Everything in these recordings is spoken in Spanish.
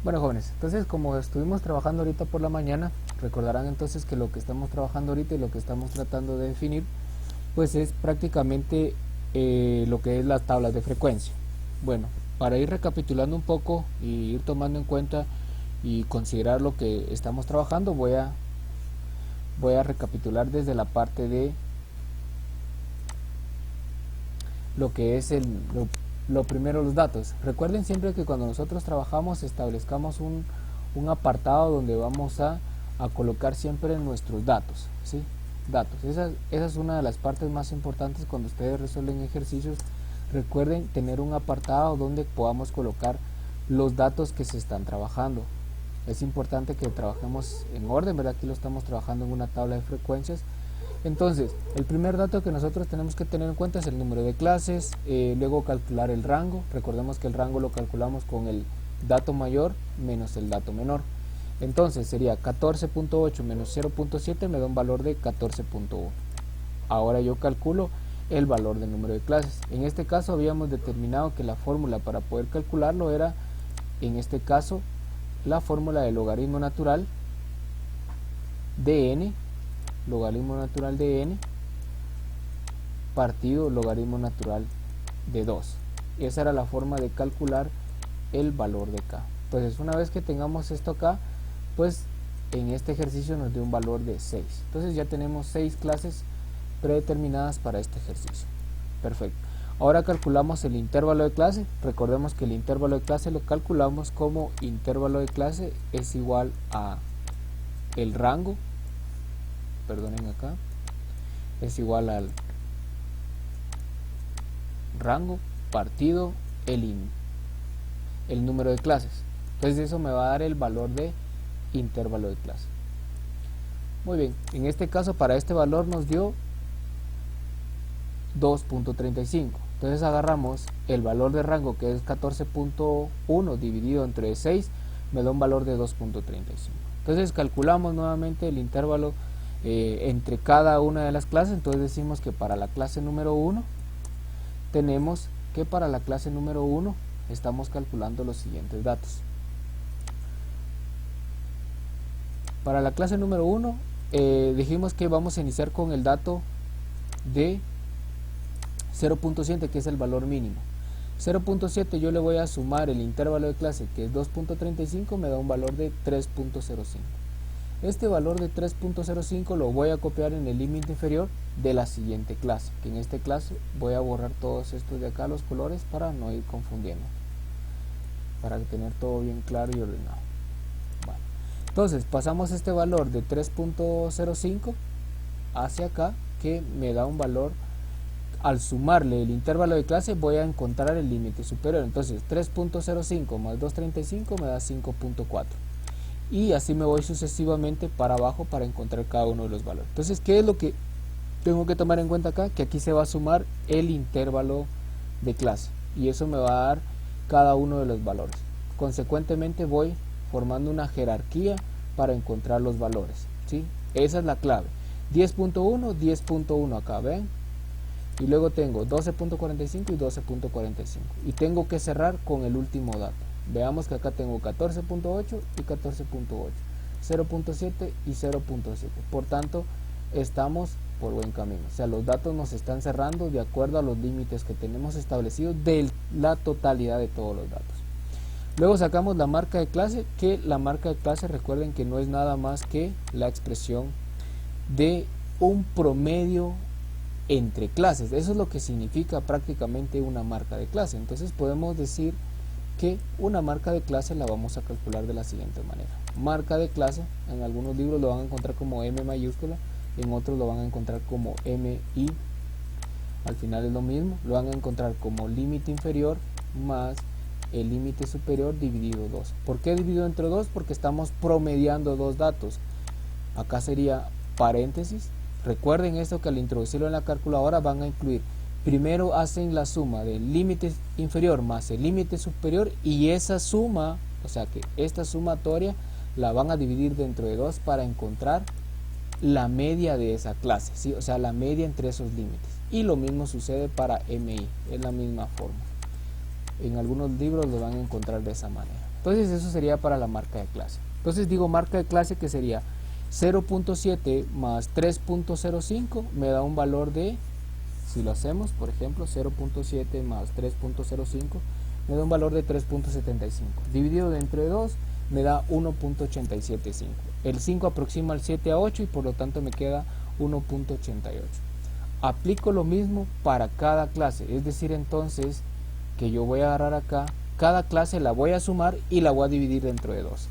Bueno, jóvenes, entonces como estuvimos trabajando ahorita por la mañana, recordarán entonces que lo que estamos trabajando ahorita y lo que estamos tratando de definir pues es prácticamente lo que es las tablas de frecuencia. Bueno, para ir recapitulando un poco y ir tomando en cuenta y considerar lo que estamos trabajando, voy a recapitular desde la parte de lo que es lo primero, los datos. Recuerden siempre que cuando nosotros trabajamos establezcamos un apartado donde vamos a colocar siempre nuestros datos, ¿sí? Datos. Esa es una de las partes más importantes cuando ustedes resuelven ejercicios. Recuerden tener un apartado donde podamos colocar los datos que se están trabajando. Es importante que trabajemos en orden, ¿verdad? Aquí lo estamos trabajando en una tabla de frecuencias. Entonces, el primer dato que nosotros tenemos que tener en cuenta es el número de clases, luego calcular el rango. Recordemos que el rango lo calculamos con el dato mayor menos el dato menor. Entonces sería 14.8 menos 0.7 me da un valor de 14.1. Ahora yo calculo el valor del número de clases. En este caso habíamos determinado que la fórmula para poder calcularlo era, en este caso, la fórmula del logaritmo natural de n, logaritmo natural de n partido logaritmo natural de 2. Y esa era la forma de calcular el valor de k. Entonces una vez que tengamos esto acá, pues en este ejercicio nos dio un valor de 6. Entonces ya tenemos 6 clases predeterminadas para este ejercicio. Perfecto. Ahora calculamos el intervalo de clase. Recordemos que el intervalo de clase lo calculamos como intervalo de clase es igual a el rango, perdonen acá, es igual al rango partido el número de clases. Entonces eso me va a dar el valor de intervalo de clase. Muy bien, en este caso para este valor nos dio 2.35. Entonces agarramos el valor de rango, que es 14.1 dividido entre 6, me da un valor de 2.35. Entonces calculamos nuevamente el intervalo entre cada una de las clases. Entonces decimos que para la clase número 1 tenemos que para la clase número 1 estamos calculando los siguientes datos. Para la clase número 1 dijimos que vamos a iniciar con el dato de 0.7, que es el valor mínimo. 0.7 yo le voy a sumar el intervalo de clase, que es 2.35, me da un valor de 3.05. Este valor de 3.05 lo voy a copiar en el límite inferior de la siguiente clase, que en este caso voy a borrar todos estos de acá, los colores, para no ir confundiendo, para tener todo bien claro y ordenado. Bueno, entonces pasamos este valor de 3.05 hacia acá, que me da un valor. Al sumarle el intervalo de clase voy a encontrar el límite superior. Entonces 3.05 más 2.35 me da 5.4, y así me voy sucesivamente para abajo para encontrar cada uno de los valores. Entonces, ¿qué es lo que tengo que tomar en cuenta acá? Que aquí se va a sumar el intervalo de clase, y eso me va a dar cada uno de los valores. Consecuentemente voy formando una jerarquía para encontrar los valores, ¿sí? Esa es la clave. 10.1, 10.1 acá, ¿ven? Y luego tengo 12.45 y 12.45, y tengo que cerrar con el último dato. Veamos que acá tengo 14.8 y 14.8, 0.7 y 0.7. Por tanto, estamos por buen camino. O sea, los datos nos están cerrando de acuerdo a los límites que tenemos establecidos de la totalidad de todos los datos. Luego sacamos la marca de clase, que la marca de clase, recuerden que no es nada más que la expresión de un promedio entre clases. Eso es lo que significa prácticamente una marca de clase. Entonces podemos decir que una marca de clase la vamos a calcular de la siguiente manera. Marca de clase, en algunos libros lo van a encontrar como M mayúscula, en otros lo van a encontrar como MI, al final es lo mismo. Lo van a encontrar como límite inferior más el límite superior dividido 2. ¿Por qué dividido entre 2? Porque estamos promediando dos datos. Acá sería paréntesis. Recuerden esto, que al introducirlo en la calculadora van a incluir, primero hacen la suma del límite inferior más el límite superior, y esa suma, o sea que esta sumatoria la van a dividir dentro de 2 para encontrar la media de esa clase, ¿sí? O sea, la media entre esos límites. Y lo mismo sucede para MI, es la misma forma. En algunos libros lo van a encontrar de esa manera. Entonces eso sería para la marca de clase. Entonces digo marca de clase, que sería 0.7 más 3.05 me da un valor de, si lo hacemos, por ejemplo, 0.7 más 3.05 me da un valor de 3.75. Dividido entre 2 me da 1.875. El 5 aproxima al 7 a 8 y por lo tanto me queda 1.88. Aplico lo mismo para cada clase, es decir, entonces que yo voy a agarrar acá, cada clase la voy a sumar y la voy a dividir dentro de 2.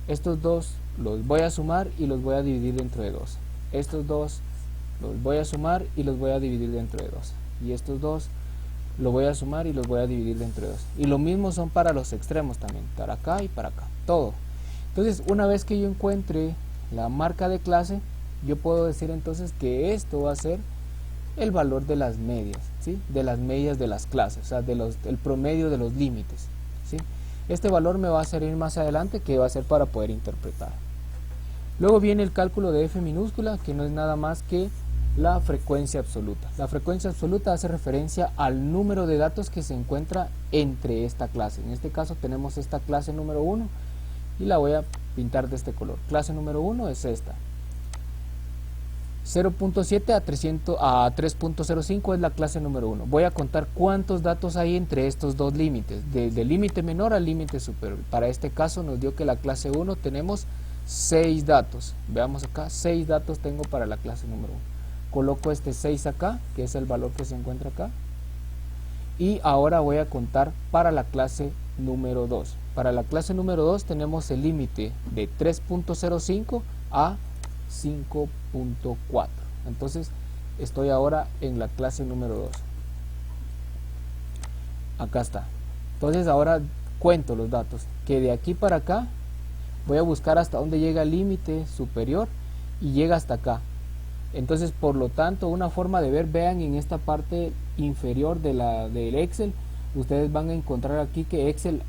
Estos dos los voy a sumar y los voy a dividir dentro de 2. Estos dos los voy a sumar y los voy a dividir dentro de 2. Y estos dos los voy a sumar y los voy a dividir dentro de 2. Y lo mismo son para los extremos también, para acá y para acá, todo. Entonces, una vez que yo encuentre la marca de clase, yo puedo decir entonces que esto va a ser el valor de las medias, ¿sí? De las medias de las clases, o sea, el promedio de los límites, ¿sí? Este valor me va a servir más adelante, que va a ser para poder interpretar. Luego viene el cálculo de f minúscula, que no es nada más que la frecuencia absoluta. La frecuencia absoluta hace referencia al número de datos que se encuentra entre esta clase. En este caso tenemos esta clase número 1 y la voy a pintar de este color. Clase número 1 es esta. 0.7 a 3.05 es la clase número 1. Voy a contar cuántos datos hay entre estos dos límites, desde el límite menor al límite superior. Para este caso nos dio que la clase 1 tenemos 6 datos. Veamos acá, 6 datos tengo para la clase número 1. Coloco este 6 acá, que es el valor que se encuentra acá. Y ahora voy a contar para la clase número 2. Para la clase número 2 tenemos el límite de 3.05 a 5.4. Entonces estoy ahora en la clase número 2. Acá está. Entonces ahora cuento los datos, que de aquí para acá voy a buscar hasta dónde llega el límite superior y llega hasta acá. Entonces, por lo tanto, una forma de ver, vean en esta parte inferior del Excel, ustedes van a encontrar aquí que Excel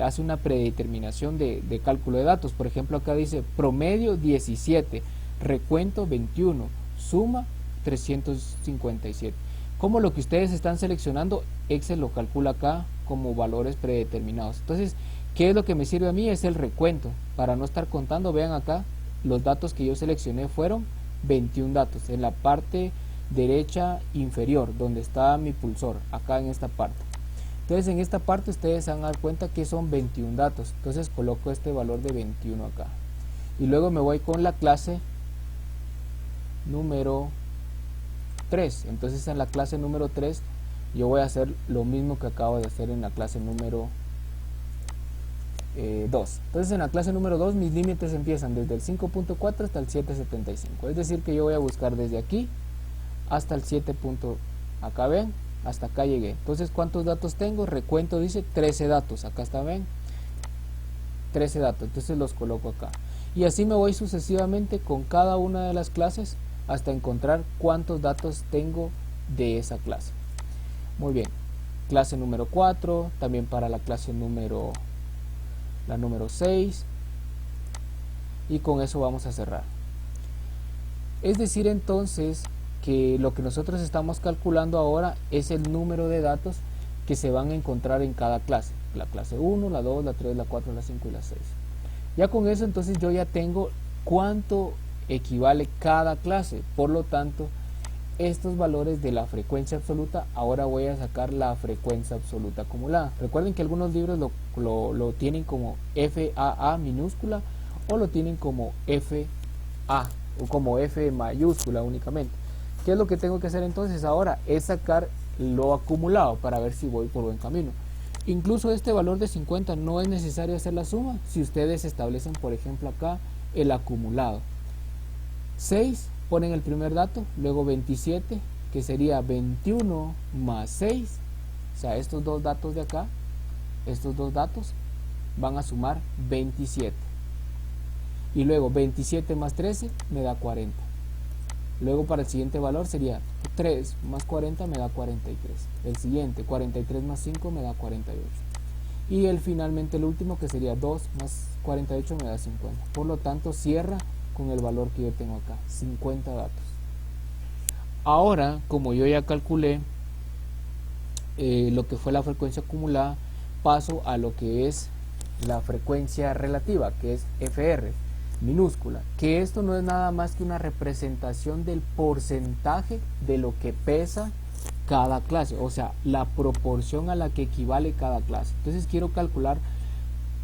hace una predeterminación de cálculo de datos. Por ejemplo, acá dice promedio 17, recuento 21, suma 357. Como lo que ustedes están seleccionando, Excel lo calcula acá como valores predeterminados. Entonces, ¿qué es lo que me sirve a mí? Es el recuento. Para no estar contando, vean acá, los datos que yo seleccioné fueron 21 datos en la parte derecha inferior, donde está mi pulsor, acá en esta parte. Entonces en esta parte ustedes se van a dar cuenta que son 21 datos. Entonces coloco este valor de 21 acá y luego me voy con la clase número 3. Entonces en la clase número 3 yo voy a hacer lo mismo que acabo de hacer en la clase número 2. Entonces en la clase número 2 mis límites empiezan desde el 5.4 hasta el 7.75. Es decir que yo voy a buscar desde aquí hasta el 7. Acá ven, hasta acá llegué. Entonces, ¿cuántos datos tengo? Recuento dice 13 datos. Acá está, ven, 13 datos. Entonces los coloco acá. Y así me voy sucesivamente con cada una de las clases hasta encontrar cuántos datos tengo de esa clase. Muy bien. Clase número 4, también para la clase número 6, y con eso vamos a cerrar. Es decir entonces que lo que nosotros estamos calculando ahora es el número de datos que se van a encontrar en cada clase, la clase 1, la 2, la 3, la 4, la 5 y la 6. Ya con eso entonces yo ya tengo cuánto equivale cada clase. Por lo tanto, estos valores de la frecuencia absoluta, ahora voy a sacar la frecuencia absoluta acumulada. Recuerden que algunos libros lo tienen como FAA minúscula o lo tienen como FA o como F mayúscula únicamente. ¿Qué es lo que tengo que hacer entonces ahora? Es sacar lo acumulado para ver si voy por buen camino. Incluso este valor de 50 no es necesario hacer la suma si ustedes establecen, por ejemplo, acá el acumulado. 6 ponen el primer dato, luego 27, que sería 21 más 6, o sea, estos dos datos de acá, estos dos datos van a sumar 27. Y luego 27 más 13 me da 40. Luego para el siguiente valor sería 3 más 40 me da 43. El siguiente, 43 más 5 me da 48. Y finalmente el último, que sería 2 más 48 me da 50. Por lo tanto cierra con el valor que yo tengo acá, 50 datos. Ahora, como yo ya calculé lo que fue la frecuencia acumulada, paso a lo que es la frecuencia relativa, que es FR minúscula, que esto no es nada más que una representación del porcentaje de lo que pesa cada clase, o sea, la proporción a la que equivale cada clase. Entonces quiero calcular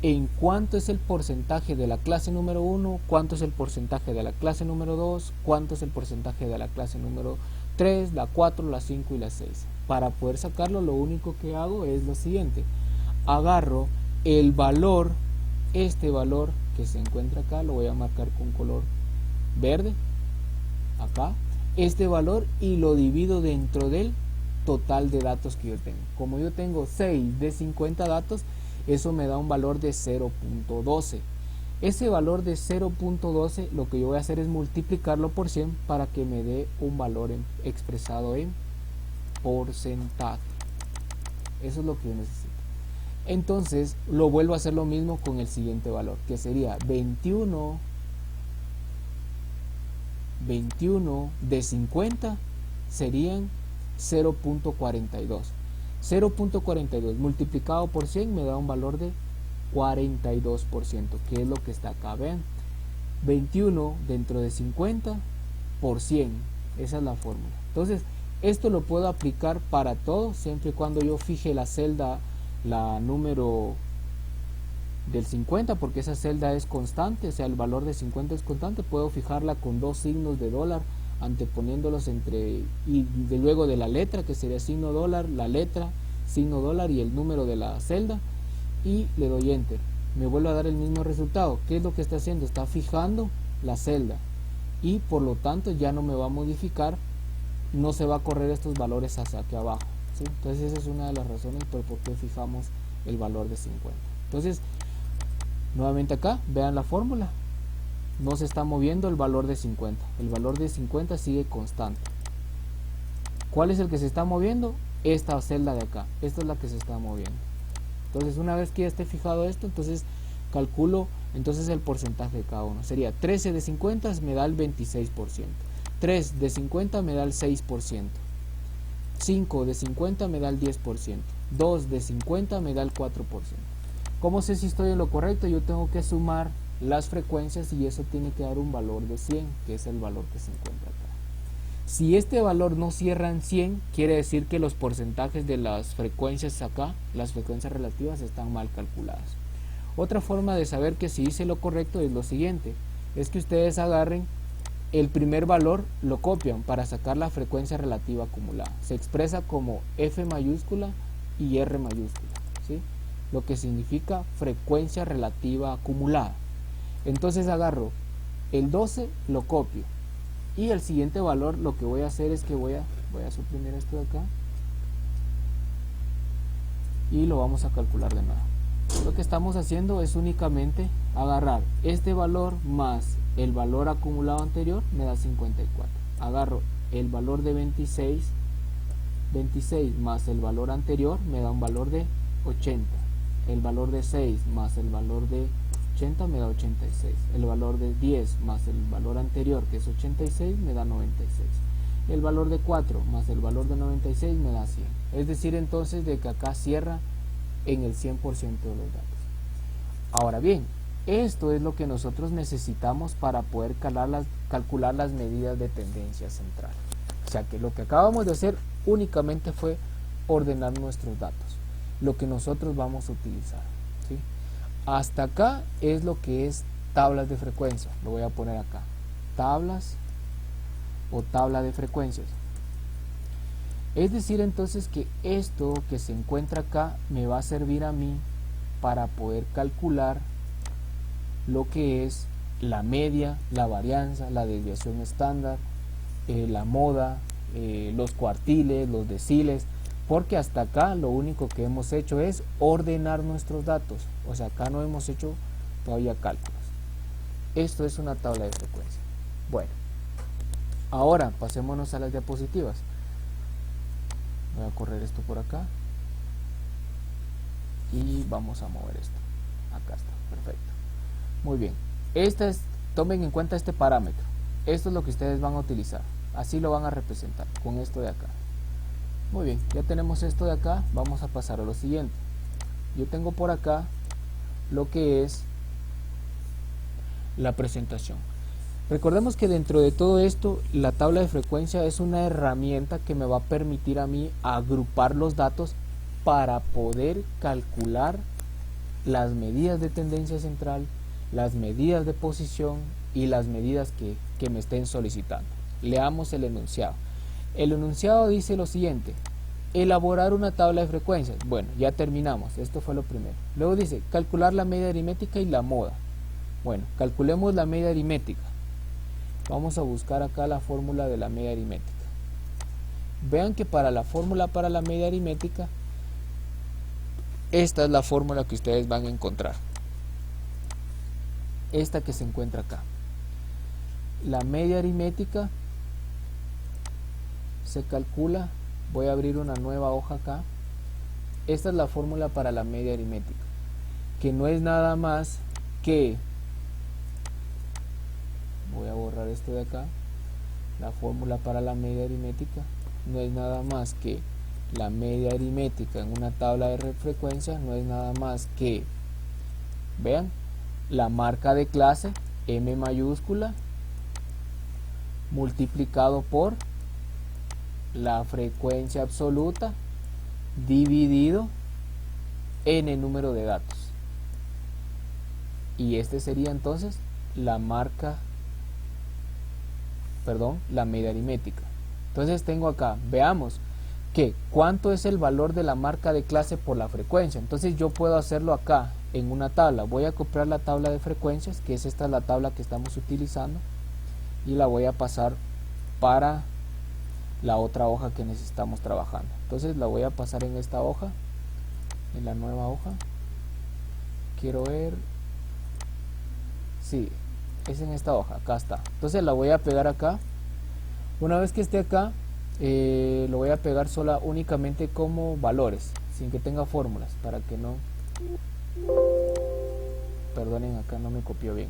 en cuánto es el porcentaje de la clase número 1, cuánto es el porcentaje de la clase número 2, cuánto es el porcentaje de la clase número 3, la 4, la 5 y la 6. Para poder sacarlo, lo único que hago es lo siguiente: agarro el valor, este valor que se encuentra acá, lo voy a marcar con color verde, acá, este valor, y lo divido dentro del total de datos que yo tengo. Como yo tengo 6 de 50 datos, eso me da un valor de 0.12. Ese valor de 0.12 lo que yo voy a hacer es multiplicarlo por 100 para que me dé un valor expresado en porcentaje. Eso es lo que yo necesito. Entonces lo vuelvo a hacer lo mismo con el siguiente valor, que sería 21 de 50 serían 0.42. 0.42 multiplicado por 100 me da un valor de 42%, que es lo que está acá. Vean, 21 dentro de 50 por 100, esa es la fórmula. Entonces esto lo puedo aplicar para todo, siempre y cuando yo fije la celda, la número del 50, porque esa celda es constante, o sea, el valor de 50 es constante. Puedo fijarla con dos signos de dólar, anteponiéndolos entre, y de luego de la letra, que sería signo dólar, la letra, signo dólar y el número de la celda, y le doy enter. Me vuelve a dar el mismo resultado. ¿Qué es lo que está haciendo? Está fijando la celda, y por lo tanto ya no me va a modificar, no se va a correr estos valores hacia aquí abajo, ¿sí? Entonces esa es una de las razones por qué fijamos el valor de 50. Entonces nuevamente acá, vean la fórmula, no se está moviendo el valor de 50, el valor de 50 sigue constante. ¿Cuál es el que se está moviendo? Esta celda de acá, esta es la que se está moviendo. Entonces una vez que ya esté fijado esto, entonces calculo entonces el porcentaje de cada uno. Sería 13 de 50 me da el 26%, 3 de 50 me da el 6%, 5 de 50 me da el 10%, 2 de 50 me da el 4%. ¿Cómo sé si estoy en lo correcto? Yo tengo que sumar las frecuencias y eso tiene que dar un valor de 100, que es el valor que se encuentra acá. Si este valor no cierra en 100, quiere decir que los porcentajes de las frecuencias acá, las frecuencias relativas, están mal calculadas. Otra forma de saber que si hice lo correcto es lo siguiente: es que ustedes agarren el primer valor, lo copian para sacar la frecuencia relativa acumulada. Se expresa como F mayúscula y R mayúscula, ¿sí? Lo que significa frecuencia relativa acumulada. Entonces agarro el 12, lo copio, y el siguiente valor lo que voy a hacer es que voy a suprimir esto de acá y lo vamos a calcular de nuevo. Lo que estamos haciendo es únicamente agarrar este valor más el valor acumulado anterior, me da 54. Agarro el valor de 26 más el valor anterior, me da un valor de 80. El valor de 6 más el valor de 80 me da 86. El valor de 10 más el valor anterior, que es 86, me da 96. El valor de 4 más el valor de 96 me da 100. Es decir entonces de que acá cierra en el 100% de los datos. Ahora bien, esto es lo que nosotros necesitamos para poder calcular las medidas de tendencia central. O sea que lo que acabamos de hacer únicamente fue ordenar nuestros datos, lo que nosotros vamos a utilizar, ¿sí? Hasta acá es lo que es tablas de frecuencia. Lo voy a poner acá, tablas o tabla de frecuencias. Es decir entonces que esto que se encuentra acá me va a servir a mí para poder calcular lo que es la media, la varianza, la desviación estándar, la moda, los cuartiles, los deciles, porque hasta acá lo único que hemos hecho es ordenar nuestros datos. O sea, acá no hemos hecho todavía cálculos. Esto es una tabla de frecuencia. Bueno, ahora pasémonos a las diapositivas. Voy a correr esto por acá y vamos a mover esto. Acá está, perfecto. Muy bien, tomen en cuenta este parámetro. Esto es lo que ustedes van a utilizar. Así lo van a representar con esto de acá. Muy bien, ya tenemos esto de acá. Vamos a pasar a lo siguiente. Yo tengo por acá lo que es la presentación. Recordemos que dentro de todo esto, la tabla de frecuencia es una herramienta que me va a permitir a mí agrupar los datos para poder calcular las medidas de tendencia central, las medidas de posición y las medidas que me estén solicitando. Leamos el enunciado. El enunciado dice lo siguiente: elaborar una tabla de frecuencias. Bueno, ya terminamos, esto fue lo primero. Luego dice calcular la media aritmética y la moda. Bueno, calculemos la media aritmética. Vamos a buscar acá la fórmula de la media aritmética. Vean que para la fórmula para la media aritmética, esta es la fórmula que ustedes van a encontrar. Esta que se encuentra acá. La media aritmética se calcula, voy a abrir una nueva hoja acá. Esta es la fórmula para la media aritmética, que no es nada más que, voy a borrar esto de acá, la fórmula para la media aritmética no es nada más que la media aritmética en una tabla de frecuencia, no es nada más que, vean, la marca de clase M mayúscula multiplicado por la frecuencia absoluta dividido en el número de datos, y este sería entonces la media aritmética. Entonces tengo acá, veamos que cuánto es el valor de la marca de clase por la frecuencia. Entonces yo puedo hacerlo acá en una tabla. Voy a copiar la tabla de frecuencias, que es esta, la tabla que estamos utilizando, y la voy a pasar para la otra hoja que necesitamos trabajando. Entonces la voy a pasar en esta hoja, en la nueva hoja. Quiero ver, sí, es en esta hoja, acá está. Entonces la voy a pegar acá. Una vez que esté acá, lo voy a pegar únicamente como valores, sin que tenga fórmulas, para que no, perdonen, acá no me copió bien.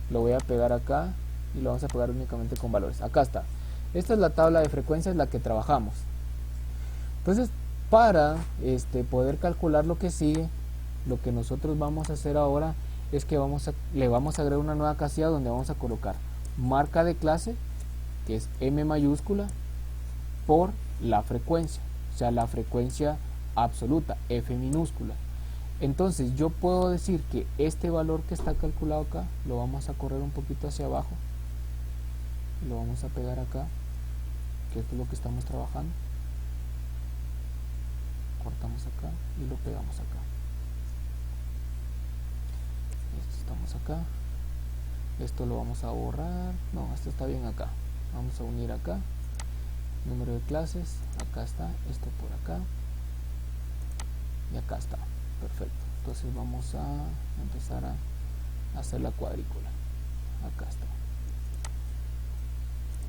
Lo voy a pegar acá y lo vamos a pegar únicamente con valores. Acá está. Esta es la tabla de frecuencias, la que trabajamos. Entonces, para poder calcular lo que sigue, lo que nosotros vamos a hacer ahora es que le vamos a agregar una nueva casilla donde vamos a colocar marca de clase, que es M mayúscula, por la frecuencia, o sea, la frecuencia absoluta, F minúscula. Entonces yo puedo decir que este valor que está calculado acá, lo vamos a correr un poquito hacia abajo, lo vamos a pegar acá, que esto es lo que estamos trabajando. Cortamos acá y lo pegamos acá. Estamos acá. Esto lo vamos a borrar. No, esto está bien acá. Vamos a unir acá. Número de clases. Acá está. Esto por acá. Y acá está. Perfecto. Entonces vamos a empezar a hacer la cuadrícula. Acá está.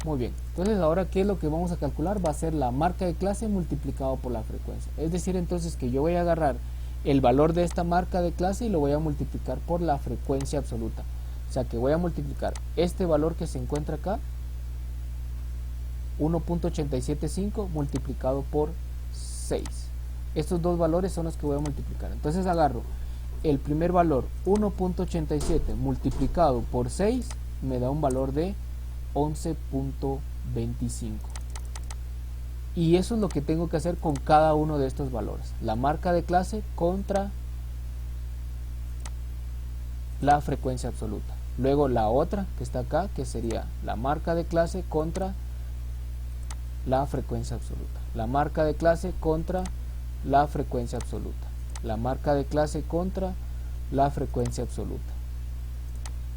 Muy bien. Entonces ahora, ¿qué es lo que vamos a calcular? Va a ser la marca de clase multiplicado por la frecuencia. Es decir, entonces, que yo voy a agarrar el valor de esta marca de clase y lo voy a multiplicar por la frecuencia absoluta. O sea que voy a multiplicar este valor que se encuentra acá, 1.875 multiplicado por 6. Estos dos valores son los que voy a multiplicar. Entonces agarro el primer valor, 1.87 multiplicado por 6, me da un valor de 11.25. Y eso es lo que tengo que hacer con cada uno de estos valores. La marca de clase contra la frecuencia absoluta. Luego la otra que está acá, que sería la marca de clase contra la frecuencia absoluta. La marca de clase contra la frecuencia absoluta. La marca de clase contra la frecuencia absoluta.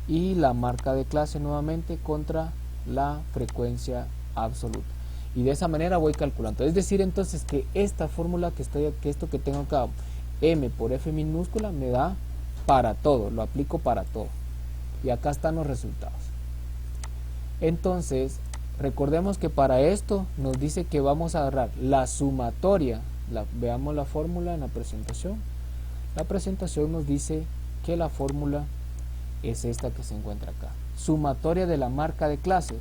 Y la marca de clase nuevamente contra la frecuencia absoluta. Y de esa manera voy calculando. Es decir, entonces, que esta fórmula que esto que tengo acá, M por F minúscula, me da para todo, lo aplico para todo. Y acá están los resultados. Entonces, recordemos que para esto nos dice que vamos a agarrar la sumatoria. Veamos la fórmula en la presentación. La presentación nos dice que la fórmula es esta que se encuentra acá. Sumatoria de la marca de clase.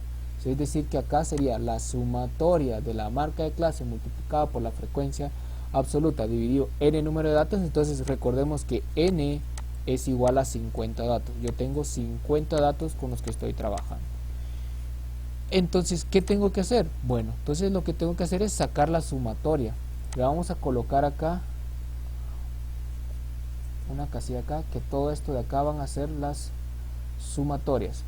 Es decir, que acá sería la sumatoria de la marca de clase multiplicada por la frecuencia absoluta dividido n número de datos. Entonces recordemos que n es igual a 50 datos. Yo tengo 50 datos con los que estoy trabajando. Entonces, ¿qué tengo que hacer? Bueno, entonces lo que tengo que hacer es sacar la sumatoria. Le vamos a colocar acá una casilla acá, que todo esto de acá van a ser las sumatorias.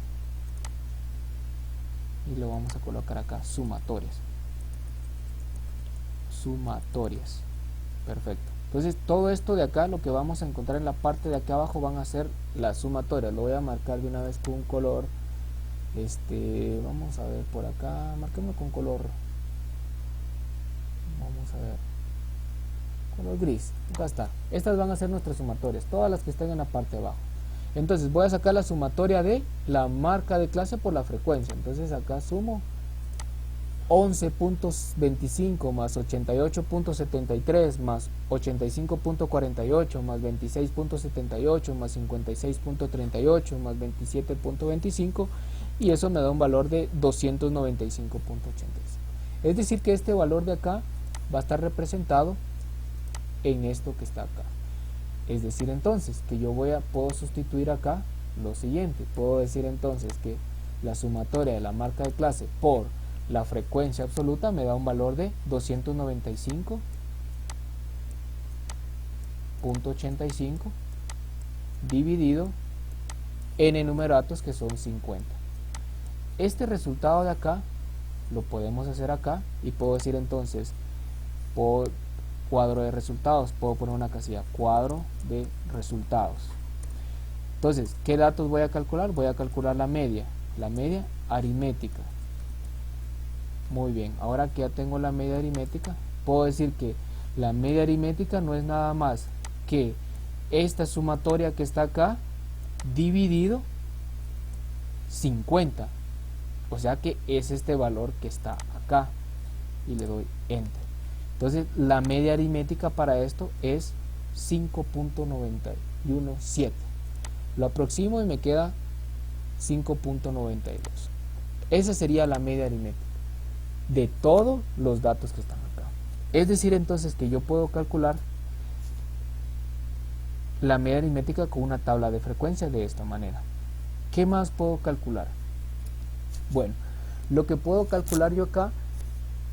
Y lo vamos a colocar acá, sumatorias. Sumatorias. Perfecto. Entonces, todo esto de acá, lo que vamos a encontrar en la parte de acá abajo van a ser las sumatorias. Lo voy a marcar de una vez con un color. Vamos a ver por acá, marquemos con color, vamos a ver, color gris. Acá está, estas van a ser nuestras sumatorias, todas las que estén en la parte de abajo. Entonces voy a sacar la sumatoria de la marca de clase por la frecuencia. Entonces acá sumo 11.25 más 88.73 más 85.48 más 26.78 más 56.38 más 27.25, y eso me da un valor de 295.86. Es decir que este valor de acá va a estar representado en esto que está acá. Es decir entonces que yo puedo sustituir acá lo siguiente. Puedo decir entonces que la sumatoria de la marca de clase por la frecuencia absoluta me da un valor de 295.85 dividido n número de datos, que son 50. Este resultado de acá lo podemos hacer acá, y puedo decir entonces por cuadro de resultados, puedo poner una casilla cuadro de resultados. Entonces, ¿qué datos voy a calcular? Voy a calcular la media aritmética. Muy bien, ahora que ya tengo la media aritmética, puedo decir que la media aritmética no es nada más que esta sumatoria que está acá dividido 50. O sea que es este valor que está acá, y le doy enter. Entonces la media aritmética para esto es 5.917. Lo aproximo y me queda 5.92. Esa sería la media aritmética de todos los datos que están acá. Es decir entonces que yo puedo calcular la media aritmética con una tabla de frecuencia de esta manera. ¿Qué más puedo calcular? Bueno, lo que puedo calcular yo acá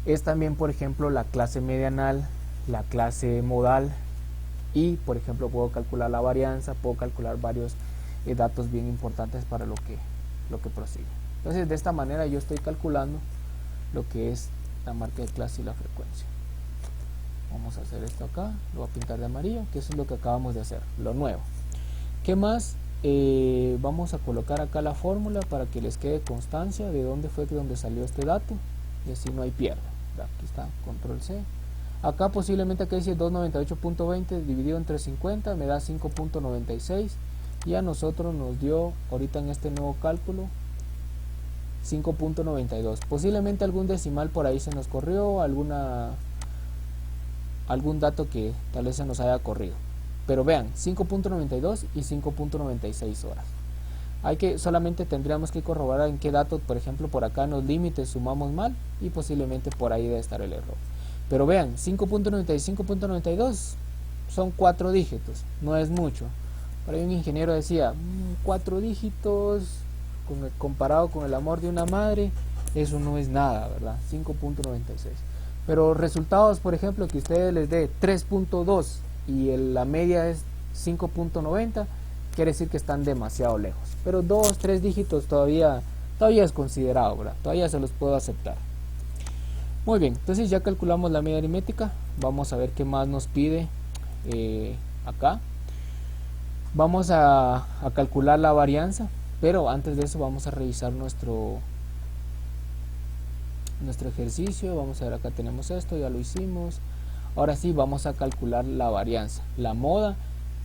es también, por ejemplo, la clase medianal, la clase modal, y por ejemplo puedo calcular la varianza, puedo calcular varios datos bien importantes para lo que prosigue. Entonces de esta manera yo estoy calculando lo que es la marca de clase y la frecuencia. Vamos a hacer esto acá, lo voy a pintar de amarillo, que eso es lo que acabamos de hacer, lo nuevo. ¿Qué más? Vamos a colocar acá la fórmula para que les quede constancia de dónde fue donde salió este dato, y así no hay pierde. Aquí está, control C. Acá posiblemente acá dice 298.20 dividido entre 50 me da 5.96, y a nosotros nos dio ahorita en este nuevo cálculo 5.92. Posiblemente algún decimal por ahí se nos corrió, algún dato que tal vez se nos haya corrido. Pero vean, 5.92 y 5.96 horas. Solamente tendríamos que corroborar en qué dato, por ejemplo, por acá en los límites sumamos mal, y posiblemente por ahí debe estar el error. Pero vean, 5.90 y 5.92 son 4 dígitos, no es mucho. Por ahí un ingeniero decía, 4 dígitos comparado con el amor de una madre, eso no es nada, ¿verdad? 5.96. Pero resultados, por ejemplo, que ustedes les dé 3.2 y la media es 5.90, quiere decir que están demasiado lejos. Pero 2, 3 dígitos todavía es considerado, ¿verdad? Todavía se los puedo aceptar. Muy bien, entonces ya calculamos la media aritmética. Vamos a ver qué más nos pide acá. Vamos a calcular la varianza, pero antes de eso vamos a revisar nuestro ejercicio. Vamos a ver, acá tenemos esto, ya lo hicimos. Ahora sí, vamos a calcular la varianza. La moda,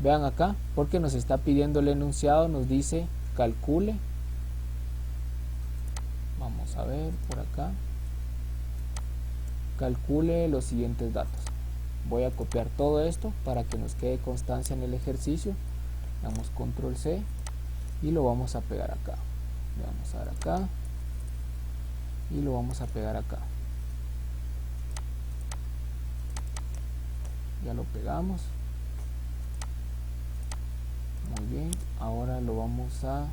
vean acá, porque nos está pidiendo el enunciado, nos dice calcule. Vamos a ver por acá. Calcule los siguientes datos. Voy a copiar todo esto para que nos quede constancia en el ejercicio. Damos control C y lo vamos a pegar acá. Le vamos a dar acá y lo vamos a pegar acá. Ya lo pegamos. Muy bien, ahora lo vamos a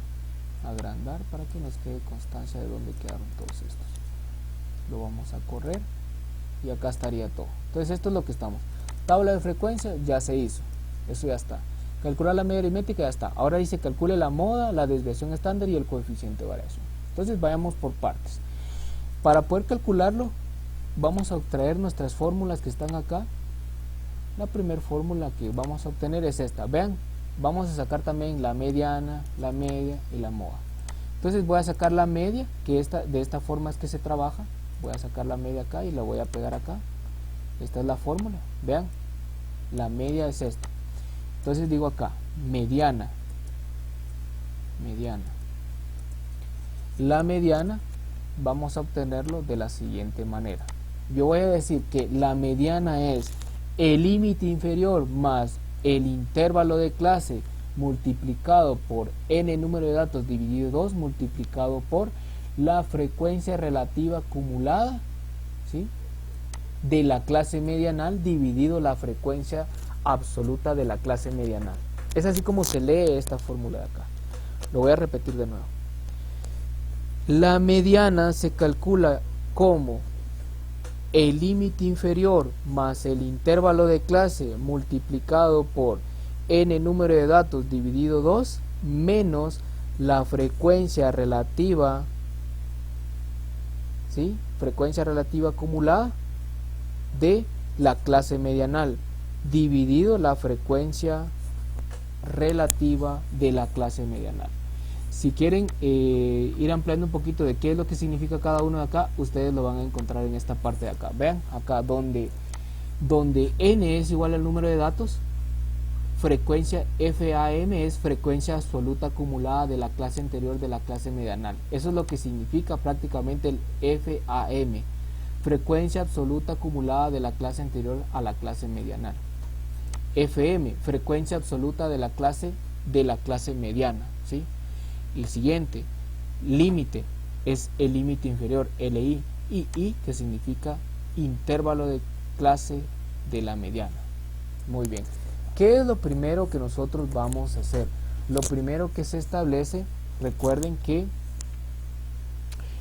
agrandar para que nos quede constancia de dónde quedaron todos estos. Lo vamos a correr y acá estaría todo. Entonces esto es lo que estamos. Tabla de frecuencia ya se hizo, eso ya está. Calcular la media aritmética ya está. Ahora dice calcule la moda, la desviación estándar y el coeficiente de variación. Entonces vayamos por partes. Para poder calcularlo vamos a obtener nuestras fórmulas que están acá. La primera fórmula que vamos a obtener es esta. Vean, vamos a sacar también la mediana, la media y la moda. Entonces voy a sacar la media, que de esta forma es que se trabaja. Voy a sacar la media acá y la voy a pegar acá. Esta es la fórmula. Vean, la media es esta. Entonces digo acá, mediana. La mediana vamos a obtenerlo de la siguiente manera. Yo voy a decir que la mediana es el límite inferior más el intervalo de clase multiplicado por n número de datos dividido 2 multiplicado por la frecuencia relativa acumulada, ¿sí?, de la clase medianal dividido la frecuencia absoluta de la clase medianal. Es así como se lee esta fórmula de acá. Lo voy a repetir de nuevo. La mediana se calcula como el límite inferior más el intervalo de clase multiplicado por n número de datos dividido 2 menos la frecuencia relativa, ¿sí?, frecuencia relativa acumulada de la clase medianal dividido la frecuencia relativa de la clase medianal. Si quieren ir ampliando un poquito de qué es lo que significa cada uno de acá, ustedes lo van a encontrar en esta parte de acá. Vean, acá donde n es igual al número de datos, frecuencia FAM es frecuencia absoluta acumulada de la clase anterior de la clase medianal. Eso es lo que significa prácticamente el FAM, frecuencia absoluta acumulada de la clase anterior a la clase medianal. FM, frecuencia absoluta de la clase mediana, ¿sí? El siguiente, límite, es el límite inferior, LI, y I, que significa intervalo de clase de la mediana. Muy bien. ¿Qué es lo primero que nosotros vamos a hacer? Lo primero que se establece, recuerden que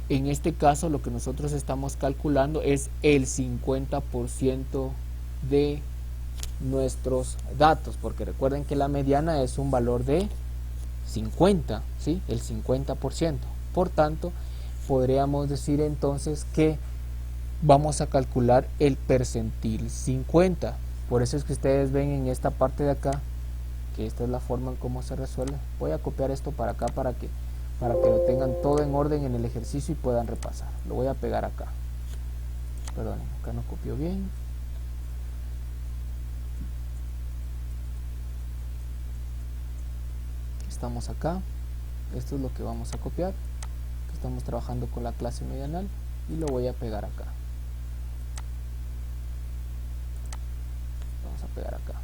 en este caso lo que nosotros estamos calculando es el 50% de nuestros datos, porque recuerden que la mediana es un valor de 50, ¿sí?, el 50%. Por tanto, podríamos decir entonces que vamos a calcular el percentil 50. Por eso es que ustedes ven en esta parte de acá que esta es la forma en cómo se resuelve. Voy a copiar esto para acá para que lo tengan todo en orden en el ejercicio y puedan repasar. Lo voy a pegar acá. Perdón, acá no copió bien. Estamos acá. Esto es lo que vamos a copiar. Estamos trabajando con la clase medianal y lo voy a pegar acá. Vamos a pegar acá.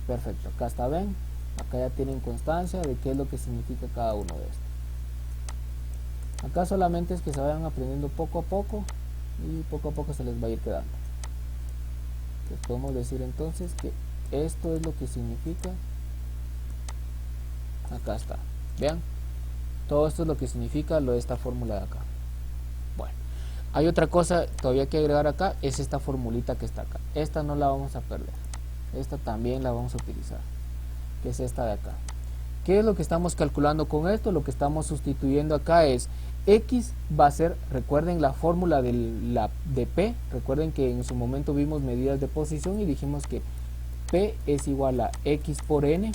Perfecto, acá está, ven. Acá ya tienen constancia de qué es lo que significa cada uno de estos. Acá solamente es que se vayan aprendiendo poco a poco y poco a poco se les va a ir quedando. Les podemos decir entonces que esto es lo que significa. Acá está, vean, todo esto es lo que significa lo de esta fórmula de acá. Bueno, hay otra cosa todavía que agregar acá, es esta formulita que está acá. Esta no la vamos a perder, esta también la vamos a utilizar, que es esta de acá. ¿Qué es lo que estamos calculando con esto? Lo que estamos sustituyendo acá es X va a ser, recuerden la fórmula de P, recuerden que en su momento vimos medidas de posición y dijimos que P es igual a X por N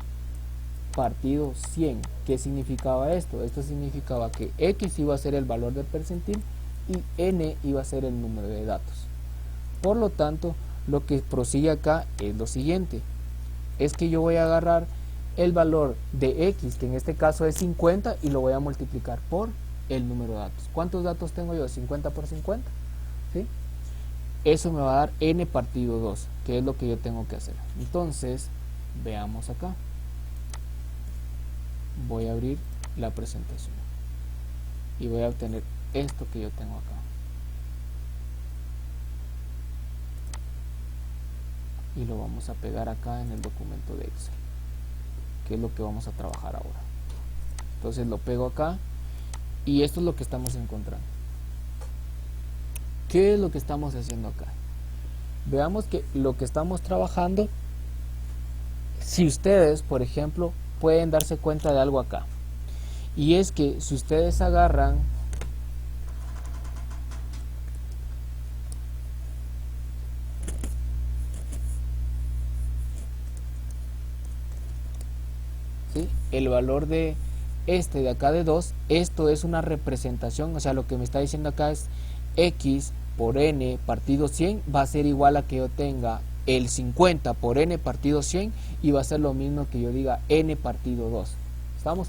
partido 100. ¿Qué significaba esto? Esto significaba que X iba a ser el valor del percentil y N iba a ser el número de datos. Por lo tanto, lo que prosigue acá es lo siguiente, es que yo voy a agarrar el valor de X, que en este caso es 50, y lo voy a multiplicar por el número de datos. ¿Cuántos datos tengo yo? 50 por 50, ¿sí? Eso me va a dar N partido 2, que es lo que yo tengo que hacer. Entonces, veamos acá. Voy a abrir la presentación y voy a obtener esto que yo tengo acá y lo vamos a pegar acá en el documento de Excel. que es lo que vamos a trabajar ahora. Entonces lo pego acá y esto es lo que estamos encontrando. ¿Qué es lo que estamos haciendo acá? Veamos que lo que estamos trabajando, si ustedes, por ejemplo, pueden darse cuenta de algo acá, y es que si ustedes agarran ¿sí? El valor de este de acá de 2, esto es una representación, o sea, lo que me está diciendo acá es x por n partido 100 va a ser igual a que yo tenga el 50 por n partido 100 y va a ser lo mismo que yo diga n partido 2. ¿Estamos?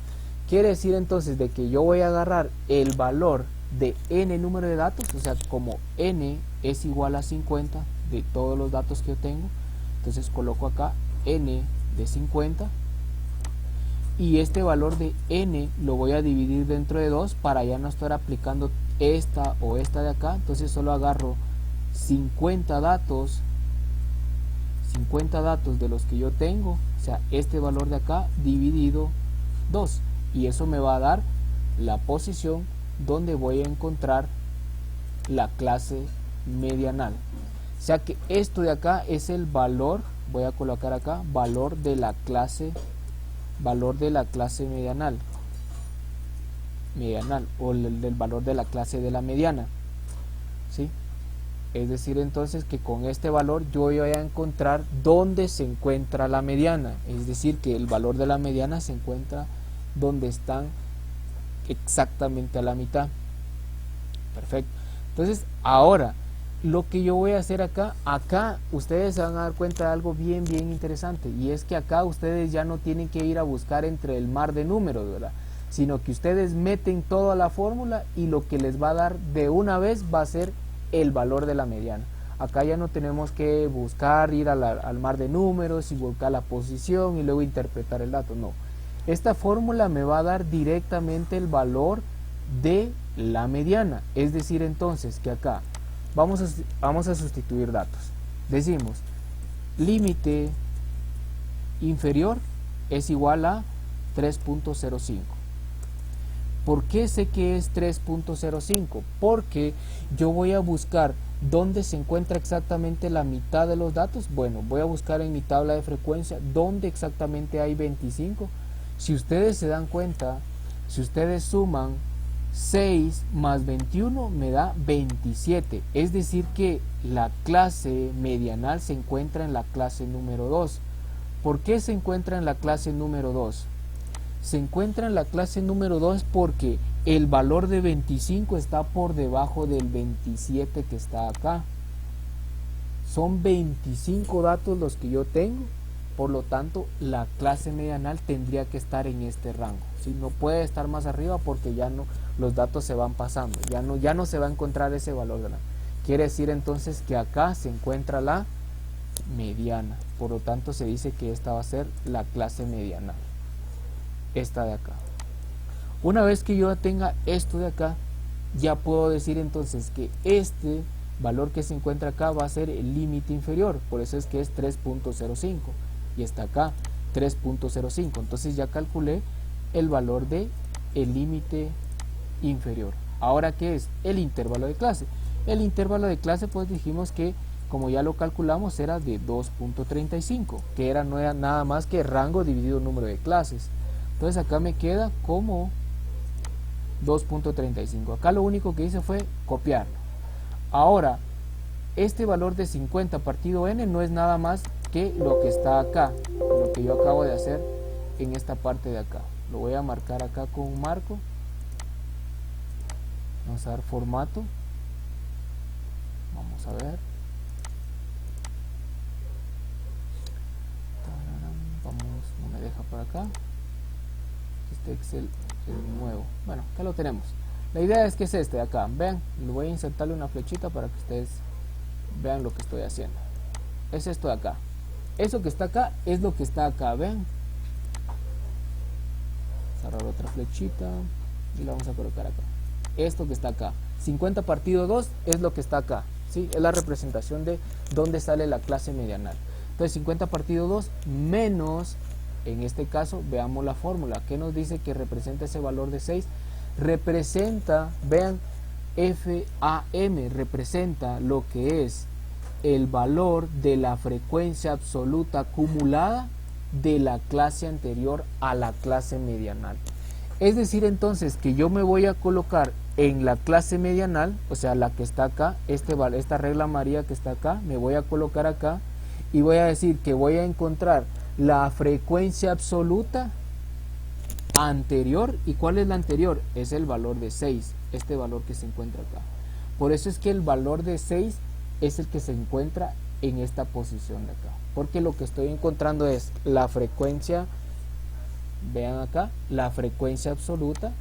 Quiere decir entonces de que yo voy a agarrar el valor de n número de datos, o sea, como n es igual a 50 de todos los datos que yo tengo, entonces coloco acá n de 50 y este valor de n lo voy a dividir dentro de 2 para ya no estar aplicando esta o esta de acá. Entonces solo agarro 50 datos de los que yo tengo, o sea, este valor de acá dividido 2, y eso me va a dar la posición donde voy a encontrar la clase medianal. O sea que esto de acá es el valor, voy a colocar acá, valor de la clase medianal o del valor de la clase de la mediana, ¿sí? Es decir, entonces que con este valor yo voy a encontrar dónde se encuentra la mediana, es decir, que el valor de la mediana se encuentra donde están exactamente a la mitad. Perfecto. Entonces, ahora lo que yo voy a hacer acá ustedes se van a dar cuenta de algo bien interesante, y es que acá ustedes ya no tienen que ir a buscar entre el mar de números, ¿verdad? Sino que ustedes meten toda la fórmula y lo que les va a dar de una vez va a ser el valor de la mediana. Acá ya no tenemos que buscar, ir al mar de números y buscar la posición y luego interpretar el dato, no. Esta fórmula me va a dar directamente el valor de la mediana, es decir, entonces que acá vamos a sustituir datos. Decimos límite inferior es igual a 3.05. ¿Por qué sé que es 3.05? Porque yo voy a buscar dónde se encuentra exactamente la mitad de los datos. Bueno, voy a buscar en mi tabla de frecuencia dónde exactamente hay 25. Si ustedes se dan cuenta, si ustedes suman 6 más 21 me da 27. Es decir que la clase medianal se encuentra en la clase número 2. ¿Por qué se encuentra en la clase número 2? Se encuentra en la clase número 2 porque el valor de 25 está por debajo del 27 que está acá. Son 25 datos los que yo tengo, por lo tanto la clase medianal tendría que estar en este rango, ¿sí? No puede estar más arriba porque ya no, los datos se van pasando, ya no se va a encontrar ese valor de la. Quiere decir entonces que acá se encuentra la mediana, por lo tanto se dice que esta va a ser la clase medianal. Esta de acá. Una vez que yo tenga esto de acá, ya puedo decir entonces que este valor que se encuentra acá va a ser el límite inferior, por eso es que es 3.05 y está acá 3.05. entonces ya calculé el valor de el límite inferior. Ahora, ¿qué es? El intervalo de clase. El intervalo de clase, pues dijimos que como ya lo calculamos era de 2.35, que no era nada más que rango dividido número de clases. Entonces acá me queda como 2.35. Acá lo único que hice fue copiarlo. Ahora, este valor de 50 partido n no es nada más que lo que está acá, lo que yo acabo de hacer en esta parte de acá. Lo voy a marcar acá con un marco. Vamos a dar formato. Vamos a ver. Vamos, no me deja por acá. Este Excel es nuevo. Bueno, acá lo tenemos. La idea es que es este de acá. Vean, le voy a insertarle una flechita para que ustedes vean lo que estoy haciendo. Es esto de acá. Eso que está acá es lo que está acá. Vean. Cerrar otra flechita y la vamos a colocar acá. Esto que está acá. 50 partido 2 es lo que está acá. ¿Sí? Es la representación de dónde sale la clase medianal. Entonces 50 partido 2 menos En este caso, veamos la fórmula. ¿Qué nos dice que representa ese valor de 6? Representa, vean, FAM representa lo que es el valor de la frecuencia absoluta acumulada de la clase anterior a la clase medianal. Es decir, entonces, que yo me voy a colocar en la clase medianal, o sea, la que está acá, esta regla María que está acá, me voy a colocar acá y voy a decir que voy a encontrar la frecuencia absoluta anterior. ¿Y cuál es la anterior? Es el valor de 6, este valor que se encuentra acá. Por eso es que el valor de 6 es el que se encuentra en esta posición de acá, porque lo que estoy encontrando es la frecuencia, vean acá, la frecuencia absoluta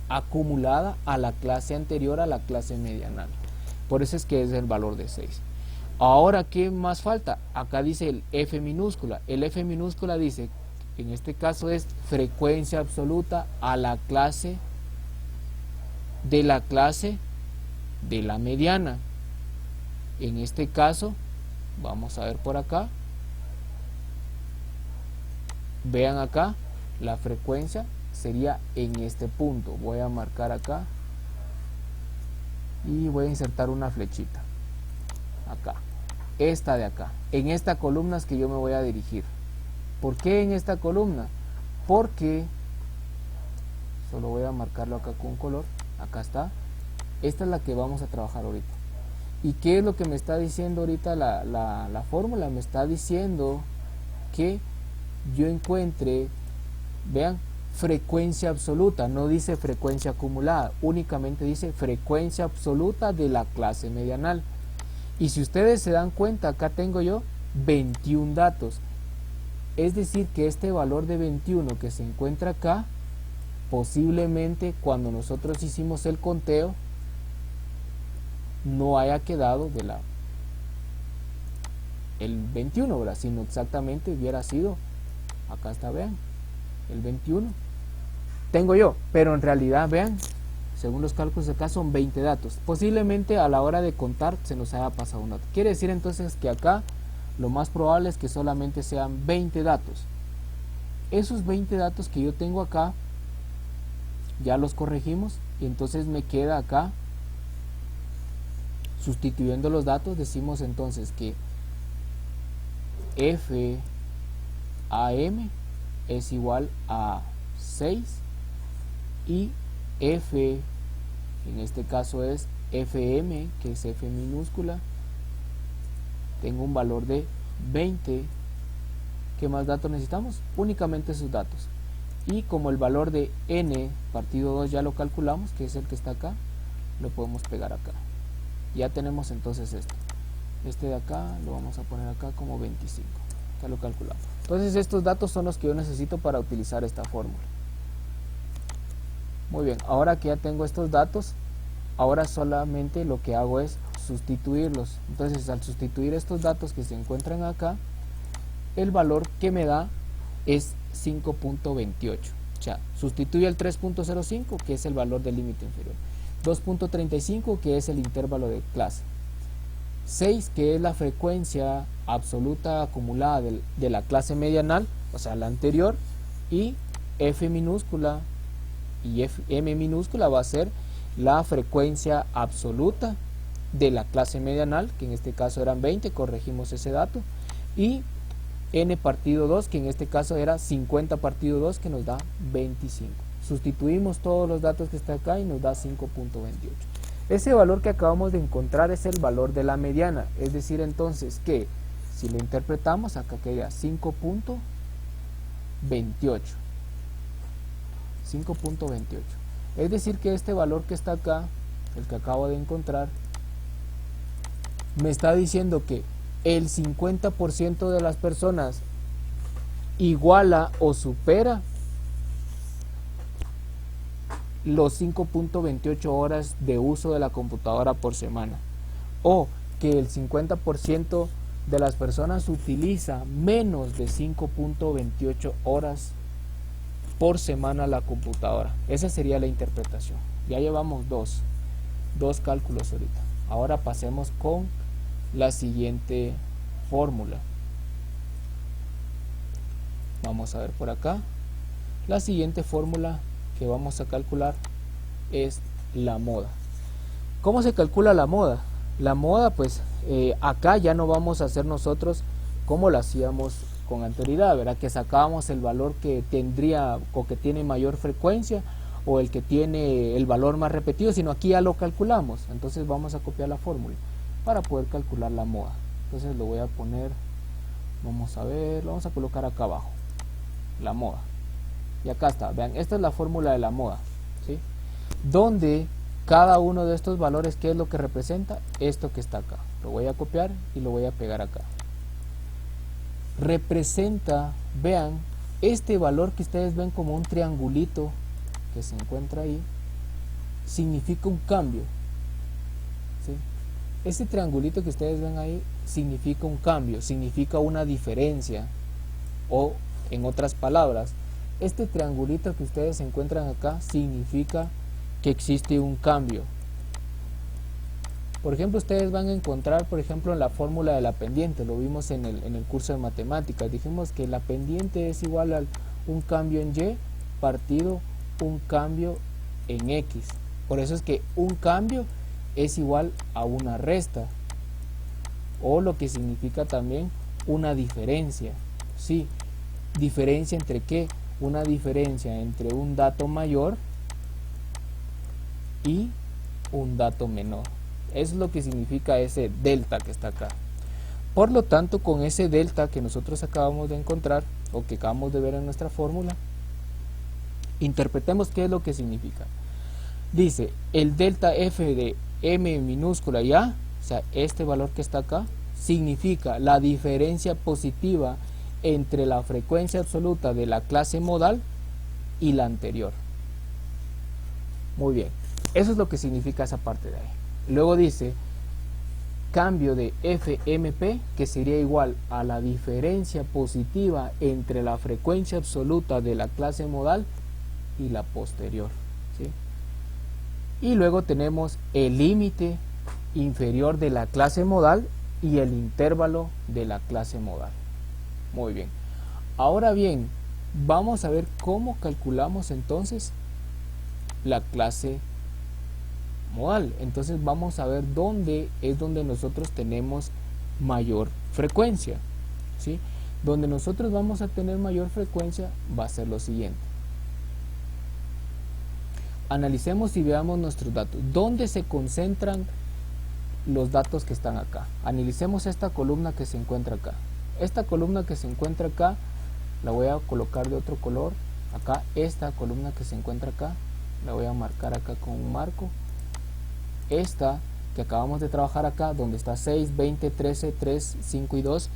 acumulada a la clase anterior a la clase medianal. Por eso es que es el valor de 6. Ahora, ¿qué más falta? Acá dice el F minúscula. El F minúscula dice, en este caso es frecuencia absoluta a la clase de la mediana. En este caso, vamos a ver por acá. Vean acá, la frecuencia sería en este punto. Voy a marcar acá y voy a insertar una flechita acá, esta de acá, en esta columna es que yo me voy a dirigir. ¿Por qué en esta columna? Porque solo voy a marcarlo acá con un color. Acá está, esta es la que vamos a trabajar ahorita. ¿Y qué es lo que me está diciendo ahorita la fórmula? Me está diciendo que yo encuentre, vean, frecuencia absoluta, no dice frecuencia acumulada, únicamente dice frecuencia absoluta de la clase medianal. Y si ustedes se dan cuenta, acá tengo yo 21 datos. Es decir, que este valor de 21 que se encuentra acá, posiblemente cuando nosotros hicimos el conteo, no haya quedado de el 21, ¿verdad? Sino exactamente hubiera sido, acá está, vean, el 21 tengo yo, pero en realidad, vean, según los cálculos de acá son 20 datos. Posiblemente a la hora de contar se nos haya pasado un dato. Quiere decir entonces que acá lo más probable es que solamente sean 20 datos. Esos 20 datos que yo tengo acá ya los corregimos y entonces me queda acá, sustituyendo los datos, decimos entonces que FAM es igual a 6 y F, en este caso es FM, que es F minúscula, tengo un valor de 20. ¿Qué más datos necesitamos? Únicamente esos datos. Y como el valor de N partido 2 ya lo calculamos, que es el que está acá, lo podemos pegar acá. Ya tenemos entonces este de acá lo vamos a poner acá como 25, ya lo calculamos. Entonces estos datos son los que yo necesito para utilizar esta fórmula. Muy bien, ahora que ya tengo estos datos, ahora solamente lo que hago es sustituirlos. Entonces al sustituir estos datos que se encuentran acá, el valor que me da es 5.28. O sea, sustituye el 3.05, que es el valor del límite inferior, 2.35, que es el intervalo de clase, 6, que es la frecuencia absoluta acumulada de la clase medianal, o sea, la anterior, y F minúscula y M minúscula va a ser la frecuencia absoluta de la clase medianal, que en este caso eran 20, corregimos ese dato, y N partido 2, que en este caso era 50 partido 2, que nos da 25. Sustituimos todos los datos que está acá y nos da 5.28. Ese valor que acabamos de encontrar es el valor de la mediana, es decir entonces que si lo interpretamos acá queda 5.28. 5.28. Es decir que este valor que está acá, el que acabo de encontrar, me está diciendo que el 50% de las personas iguala o supera los 5.28 horas de uso de la computadora por semana, o que el 50% de las personas utiliza menos de 5.28 horas por semana la computadora. Esa sería la interpretación. Ya llevamos dos cálculos ahorita. Ahora pasemos con la siguiente fórmula. Vamos a ver por acá. La siguiente fórmula que vamos a calcular es la moda. ¿Cómo se calcula la moda? La moda, pues acá ya no vamos a hacer nosotros como lo hacíamos con anterioridad, ¿verdad? Que sacábamos el valor que tendría o que tiene mayor frecuencia o el que tiene el valor más repetido, sino aquí ya lo calculamos. Entonces vamos a copiar la fórmula para poder calcular la moda. Entonces lo voy a poner, vamos a ver, lo vamos a colocar acá abajo, la moda. Y acá está, vean, esta es la fórmula de la moda, ¿sí? Donde cada uno de estos valores, ¿qué es lo que representa? Esto que está acá. Lo voy a copiar y lo voy a pegar acá. Representa, vean, este valor que ustedes ven como un triangulito que se encuentra ahí, significa un cambio, ¿sí? Este triangulito que ustedes ven ahí significa un cambio, significa una diferencia, o en otras palabras, este triangulito que ustedes encuentran acá significa que existe un cambio. Por ejemplo, ustedes van a encontrar, por ejemplo, en la fórmula de la pendiente, lo vimos en el curso de matemáticas, dijimos que la pendiente es igual a un cambio en Y partido un cambio en X. Por eso es que un cambio es igual a una resta, o lo que significa también una diferencia. Sí, diferencia entre qué? Una diferencia entre un dato mayor y un dato menor. Eso es lo que significa ese delta que está acá. Por lo tanto, con ese delta que nosotros acabamos de encontrar o que acabamos de ver en nuestra fórmula, interpretemos qué es lo que significa. Dice, el delta f de m minúscula y a, o sea, este valor que está acá, significa la diferencia positiva entre la frecuencia absoluta de la clase modal y la anterior. Muy bien, eso es lo que significa esa parte de ahí. Luego dice, cambio de FMP, que sería igual a la diferencia positiva entre la frecuencia absoluta de la clase modal y la posterior, ¿sí? Y luego tenemos el límite inferior de la clase modal y el intervalo de la clase modal. Muy bien. Ahora bien, vamos a ver cómo calculamos entonces la clase modal. Entonces vamos a ver dónde es donde nosotros tenemos mayor frecuencia, ¿sí? Donde nosotros vamos a tener mayor frecuencia va a ser lo siguiente. Analicemos y veamos nuestros datos. ¿Dónde se concentran los datos que están acá? Analicemos esta columna que se encuentra acá. Esta columna que se encuentra acá la voy a colocar de otro color. Acá, esta columna que se encuentra acá la voy a marcar acá con un marco. Esta que acabamos de trabajar acá, donde está 6, 20, 13, 3, 5 y 2,